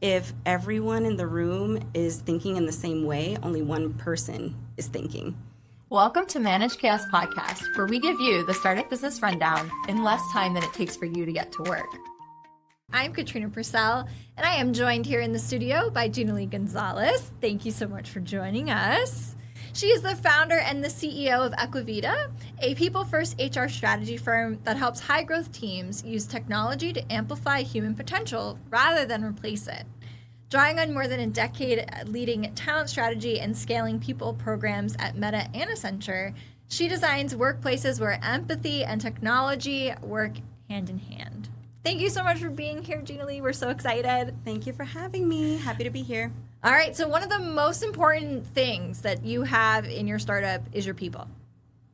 If everyone in the room is thinking in the same way, only one person is thinking. Welcome to Manage Chaos Podcast, where we give you the startup business rundown in less time than it takes for you to get to work. I'm Katrina Purcell, and I am joined here in the studio by Ginaly Gonzalez. Thank you so much for joining us. She is the founder and the CEO of Equivida, a people-first HR strategy firm that helps high-growth teams use technology to amplify human potential rather than replace it. Drawing on more than a decade leading talent strategy and scaling people programs at Meta and Accenture, she designs workplaces where empathy and technology work hand in hand. Thank you so much for being here, Ginaly. We're so excited. Thank you for having me. Happy to be here. All right, so one of the most important things that you have in your startup is your people.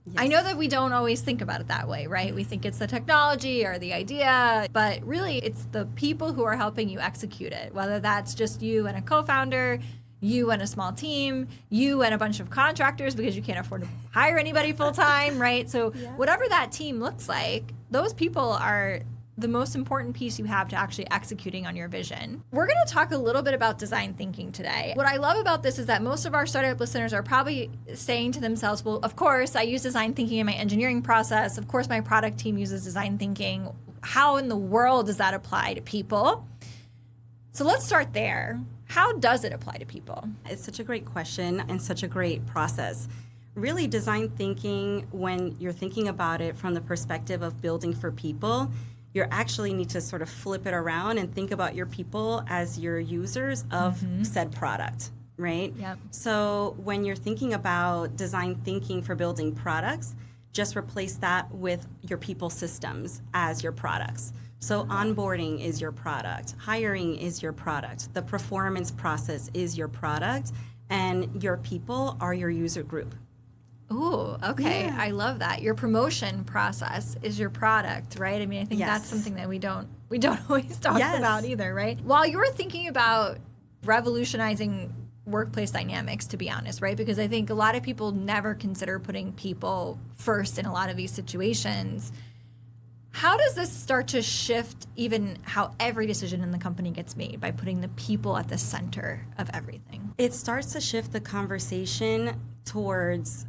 Yes. I know that we don't always think about it that way, right? We think it's the technology or the idea, but really it's the people who are helping you execute it, whether that's just you and a co-founder, you and a small team, you and a bunch of contractors because you can't afford to hire anybody full-time, right? So whatever that team looks like, those people are the most important piece you have to actually executing on your vision. We're going to talk a little bit about design thinking today. What I love about this is that most of our startup listeners are probably saying to themselves, well, of course, I use design thinking in my engineering process. Of course, my product team uses design thinking. How in the world does that apply to people? So let's start there. How does it apply to people? It's such a great question and such a great process. Really, design thinking, when you're thinking about it from the perspective of building for people, you actually need to sort of flip it around and think about your people as your users of said product, right? Yep. So when you're thinking about design thinking for building products, just replace that with your people systems as your products. So onboarding is your product, hiring is your product, the performance process is your product, and your people are your user group. Ooh, okay. Yeah. I love that. Your promotion process is your product, right? I mean, I think that's something that we don't always talk about either, right? While you were thinking about revolutionizing workplace dynamics, to be honest, right? Because I think a lot of people never consider putting people first in a lot of these situations. How does this start to shift even how every decision in the company gets made by putting the people at the center of everything? It starts to shift the conversation towards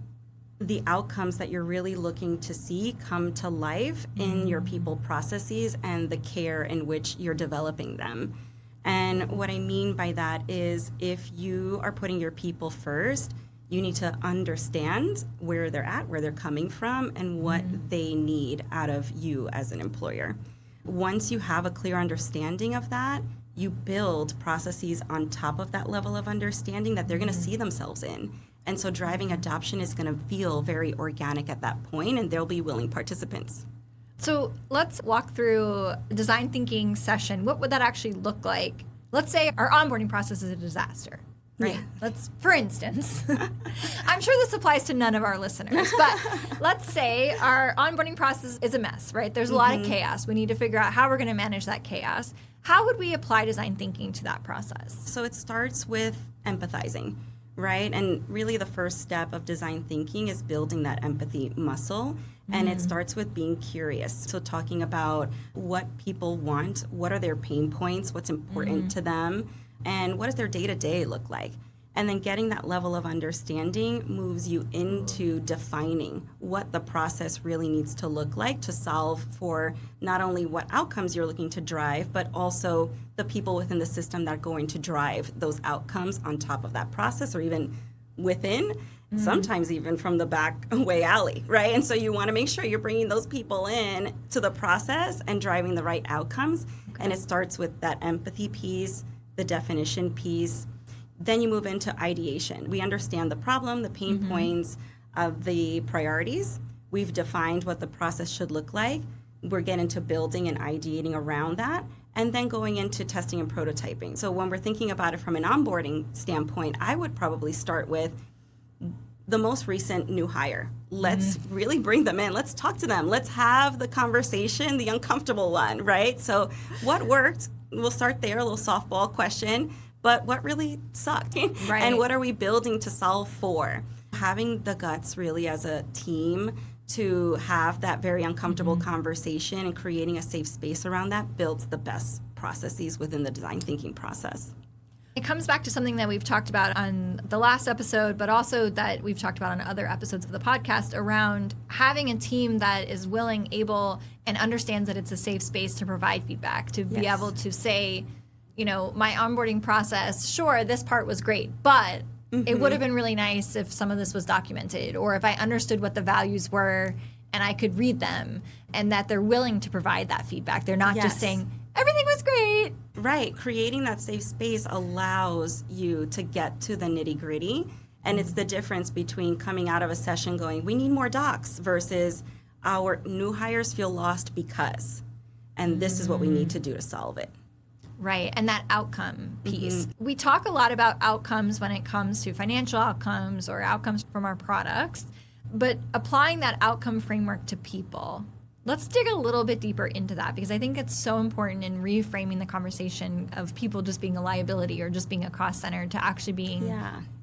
the outcomes that you're really looking to see come to life in your people processes and the care in which you're developing them. And what I mean by that is if you are putting your people first, you need to understand where they're at, where they're coming from, and what they need out of you as an employer. Once you have a clear understanding of that, you build processes on top of that level of understanding that they're going to see themselves in. And so driving adoption is going to feel very organic at that point, and there'll be willing participants. So let's walk through a design thinking session. What would that actually look like? Let's say our onboarding process is a disaster, right? Yeah. For instance, I'm sure this applies to none of our listeners, but let's say our onboarding process is a mess, right? There's a lot of chaos. We need to figure out how we're going to manage that chaos. How would we apply design thinking to that process? So it starts with empathizing. Right? And really the first step of design thinking is building that empathy muscle. And it starts with being curious. So talking about what people want, what are their pain points, what's important to them, and what does their day-to-day look like? And then getting that level of understanding moves you into defining what the process really needs to look like to solve for not only what outcomes you're looking to drive, but also the people within the system that are going to drive those outcomes on top of that process or even within, sometimes even from the back way alley, right? And so you want to make sure you're bringing those people in to the process and driving the right outcomes. Okay. And it starts with that empathy piece, the definition piece. Then you move into ideation. We understand the problem, the pain points, the priorities. We've defined what the process should look like. We're getting to building and ideating around that, and then going into testing and prototyping. So when we're thinking about it from an onboarding standpoint, I would probably start with the most recent new hire. Let's really bring them in. Let's talk to them. Let's have the conversation, the uncomfortable one, right? So what worked? We'll start there, a little softball question. But what really sucked? Right. And what are we building to solve for? Having the guts really as a team to have that very uncomfortable conversation and creating a safe space around that builds the best processes within the design thinking process. It comes back to something that we've talked about on the last episode, but also that we've talked about on other episodes of the podcast around having a team that is willing, able, and understands that it's a safe space to provide feedback, to be able to say, my onboarding process, sure, this part was great, but it would have been really nice if some of this was documented, or if I understood what the values were and I could read them, and that they're willing to provide that feedback. They're not just saying, everything was great. Right. Creating that safe space allows you to get to the nitty gritty. And it's the difference between coming out of a session going, we need more docs, versus our new hires feel lost because, and this is what we need to do to solve it. Right. And that outcome piece. We talk a lot about outcomes when it comes to financial outcomes or outcomes from our products, but applying that outcome framework to people. Let's dig a little bit deeper into that, because I think it's so important in reframing the conversation of people just being a liability or just being a cost center to actually being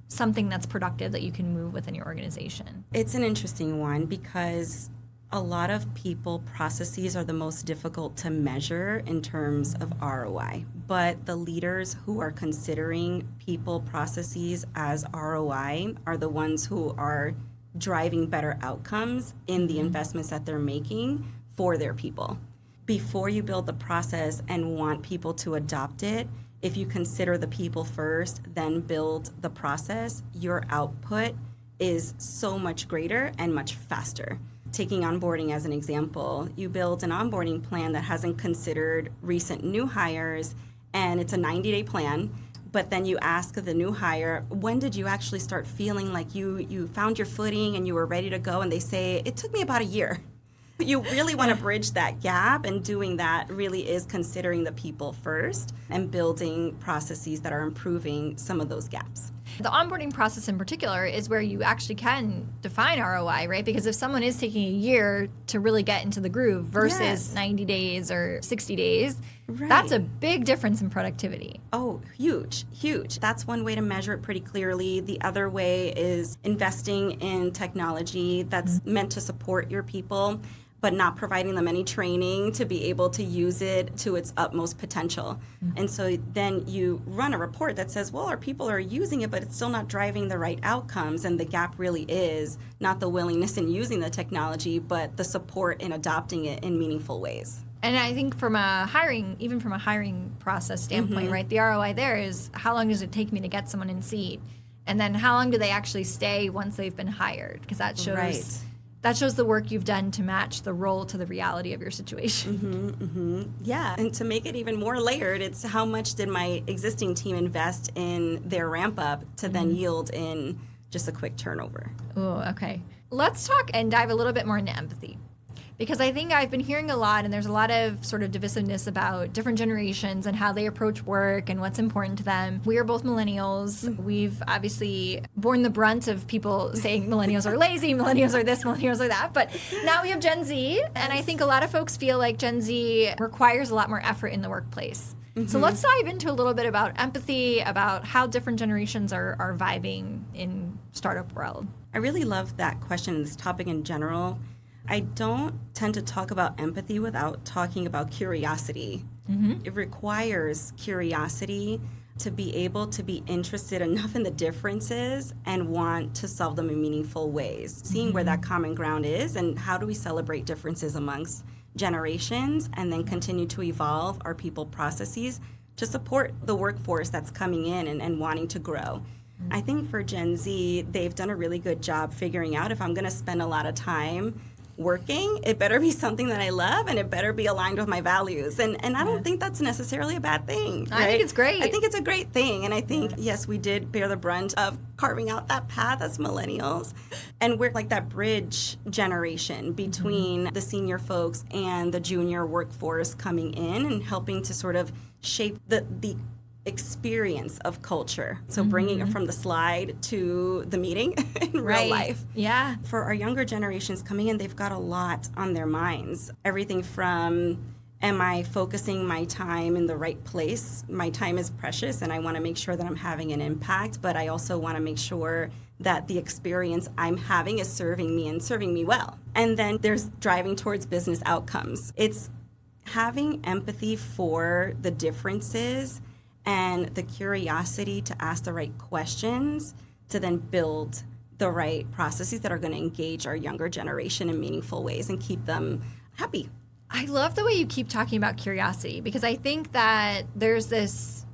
something that's productive that you can move within your organization. It's an interesting one because a lot of people processes are the most difficult to measure in terms of ROI. But the leaders who are considering people processes as ROI are the ones who are driving better outcomes in the investments that they're making for their people. Before you build the process and want people to adopt it, if you consider the people first, then build the process, your output is so much greater and much faster. Taking onboarding as an example, you build an onboarding plan that hasn't considered recent new hires, and it's a 90-day plan. But then you ask the new hire, when did you actually start feeling like you found your footing and you were ready to go? And they say, it took me about a year. You really want to bridge that gap, and doing that really is considering the people first and building processes that are improving some of those gaps. The onboarding process in particular is where you actually can define ROI, right? Because if someone is taking a year to really get into the groove versus 90 days or 60 days, that's a big difference in productivity. Oh, huge, huge. That's one way to measure it pretty clearly. The other way is investing in technology that's meant to support your people, but not providing them any training to be able to use it to its utmost potential. And so then you run a report that says, well, our people are using it, but it's still not driving the right outcomes. And the gap really is not the willingness in using the technology, but the support in adopting it in meaningful ways. And I think from a hiring process standpoint, right, the ROI there is how long does it take me to get someone in seat? And then how long do they actually stay once they've been hired? Because that shows that shows the work you've done to match the role to the reality of your situation. Yeah, and to make it even more layered, it's how much did my existing team invest in their ramp up to then yield in just a quick turnover. Oh, okay. Let's talk and dive a little bit more into empathy. Because I think I've been hearing a lot, and there's a lot of sort of divisiveness about different generations and how they approach work and what's important to them. We are both millennials. We've obviously borne the brunt of people saying millennials are lazy, millennials are this, millennials are that. But now we have Gen Z, and I think a lot of folks feel like Gen Z requires a lot more effort in the workplace. So let's dive into a little bit about empathy, about how different generations are vibing in startup world. I really love that question, this topic in general. I don't tend to talk about empathy without talking about curiosity. It requires curiosity to be able to be interested enough in the differences and want to solve them in meaningful ways. Seeing where that common ground is and how do we celebrate differences amongst generations and then continue to evolve our people processes to support the workforce that's coming in and wanting to grow. I think for Gen Z, they've done a really good job figuring out if I'm going to spend a lot of time working, it better be something that I love and it better be aligned with my values. And I don't think that's necessarily a bad thing. Right? I think it's great. I think it's a great thing. And I think, yes, we did bear the brunt of carving out that path as millennials. And we're like that bridge generation between the senior folks and the junior workforce coming in and helping to sort of shape the experience of culture. So bringing it from the slide to the meeting in real life. Yeah. For our younger generations coming in, they've got a lot on their minds. Everything from, am I focusing my time in the right place? My time is precious and I want to make sure that I'm having an impact, but I also want to make sure that the experience I'm having is serving me and serving me well. And then there's driving towards business outcomes. It's having empathy for the differences and the curiosity to ask the right questions to then build the right processes that are going to engage our younger generation in meaningful ways and keep them happy. I love the way you keep talking about curiosity, because I think that there's this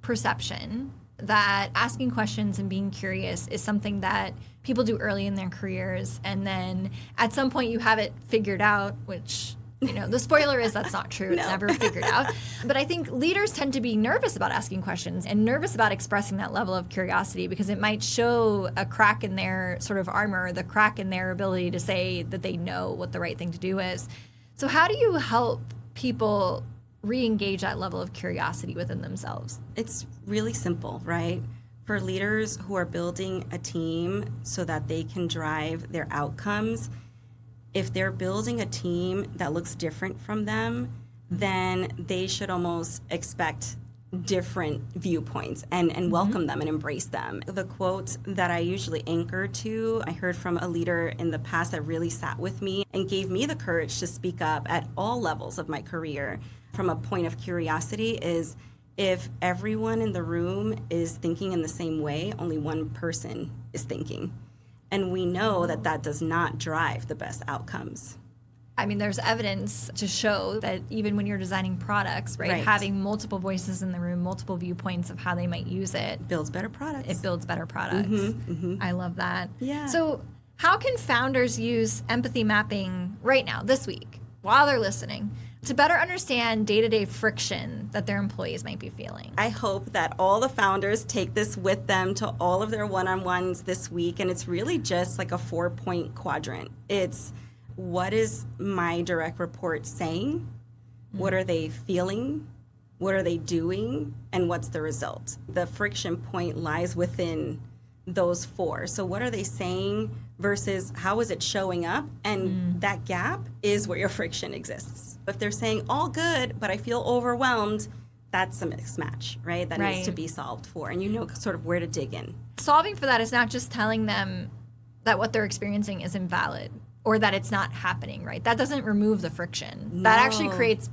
perception that asking questions and being curious is something that people do early in their careers, and then at some point you have it figured out, which, the spoiler is that's not true. It's never figured out. But I think leaders tend to be nervous about asking questions and nervous about expressing that level of curiosity, because it might show a crack in their sort of armor, the crack in their ability to say that they know what the right thing to do is. So how do you help people re-engage that level of curiosity within themselves? It's really simple, right? For leaders who are building a team so that they can drive their outcomes, if they're building a team that looks different from them, then they should almost expect different viewpoints and welcome them and embrace them. The quote that I usually anchor to, I heard from a leader in the past that really sat with me and gave me the courage to speak up at all levels of my career from a point of curiosity, is if everyone in the room is thinking in the same way, only one person is thinking. And we know that that does not drive the best outcomes. I mean, there's evidence to show that even when you're designing products, right, having multiple voices in the room, multiple viewpoints of how they might use it, builds better products. It builds better products. I love that. Yeah. So how can founders use empathy mapping right now, this week, while they're listening, to better understand day-to-day friction that their employees might be feeling? I hope that all the founders take this with them to all of their one-on-ones this week, and it's really just like a 4-point quadrant. It's, what is my direct report saying? What are they feeling? What are they doing? And what's the result? The friction point lies within those 4. So what are they saying versus how is it showing up? And that gap is where your friction exists. If they're saying all good, but I feel overwhelmed, that's a mismatch, right? That needs to be solved for. And you know sort of where to dig in. Solving for that is not just telling them that what they're experiencing is invalid or that it's not happening, right? That doesn't remove the friction. No. That actually creates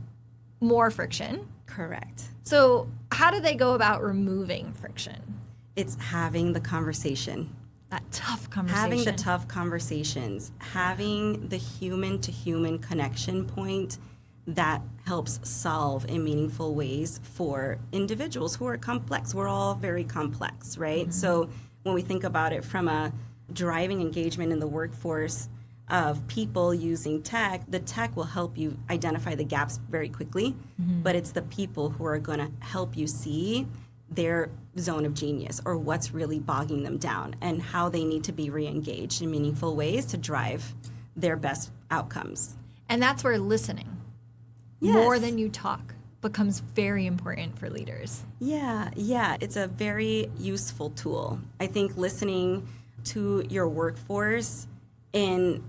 more friction. Correct. So how do they go about removing friction? It's having the conversation. That tough conversation. Having the tough conversations. Having the human-to-human connection point that helps solve in meaningful ways for individuals who are complex. We're all very complex, right? So when we think about it from a driving engagement in the workforce of people using tech, the tech will help you identify the gaps very quickly, but it's the people who are going to help you see their zone of genius or what's really bogging them down and how they need to be re-engaged in meaningful ways to drive their best outcomes. And that's where listening, more than you talk, becomes very important for leaders. Yeah. It's a very useful tool. I think listening to your workforce in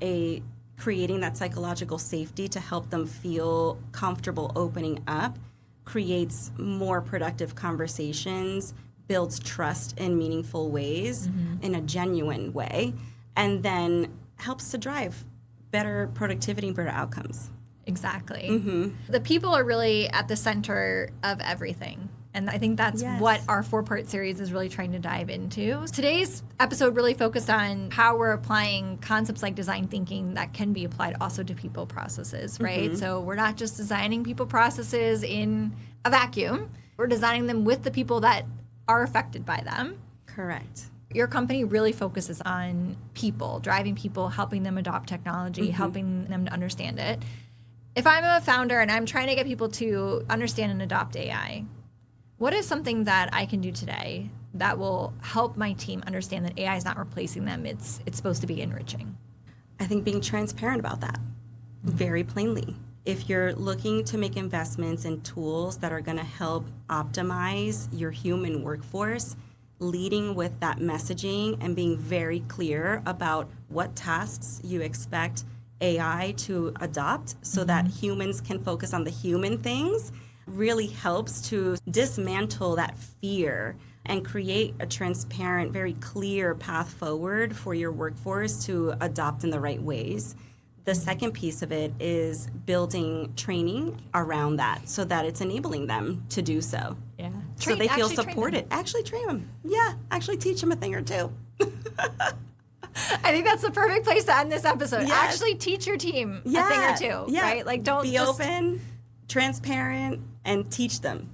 creating that psychological safety to help them feel comfortable opening up creates more productive conversations, builds trust in meaningful ways, in a genuine way, and then helps to drive better productivity and better outcomes. Exactly. The people are really at the center of everything. And I think that's what our 4-part series is really trying to dive into. Today's episode really focused on how we're applying concepts like design thinking that can be applied also to people processes, right? So we're not just designing people processes in a vacuum. We're designing them with the people that are affected by them. Correct. Your company really focuses on people, driving people, helping them adopt technology, helping them to understand it. If I'm a founder and I'm trying to get people to understand and adopt AI, what is something that I can do today that will help my team understand that AI is not replacing them? It's supposed to be enriching. I think being transparent about that very plainly. If you're looking to make investments in tools that are going to help optimize your human workforce, leading with that messaging and being very clear about what tasks you expect AI to adopt so that humans can focus on the human things really helps to dismantle that fear and create a transparent, very clear path forward for your workforce to adopt in the right ways. The second piece of it is building training around that so that it's enabling them to do so. Yeah. So they feel supported. Actually train them. Yeah, actually teach them a thing or two. I think that's the perfect place to end this episode. Yes. Actually teach your team a thing or two, right? Like don't be open, transparent, and teach them.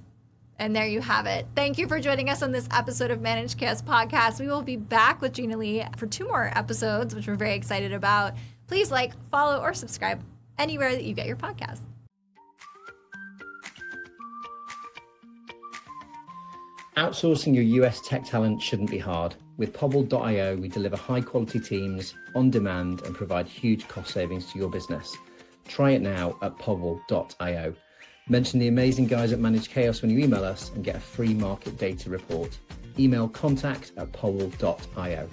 And there you have it. Thank you for joining us on this episode of Managed Chaos Podcast. We will be back with Ginaly for 2 more episodes, which we're very excited about. Please like, follow, or subscribe anywhere that you get your podcast. Outsourcing your US tech talent shouldn't be hard. With Pobble.io, we deliver high-quality teams on demand and provide huge cost savings to your business. Try it now at Pobble.io. Mention the amazing guys at Managed Chaos when you email us and get a free market data report. Email contact@Pobble.io.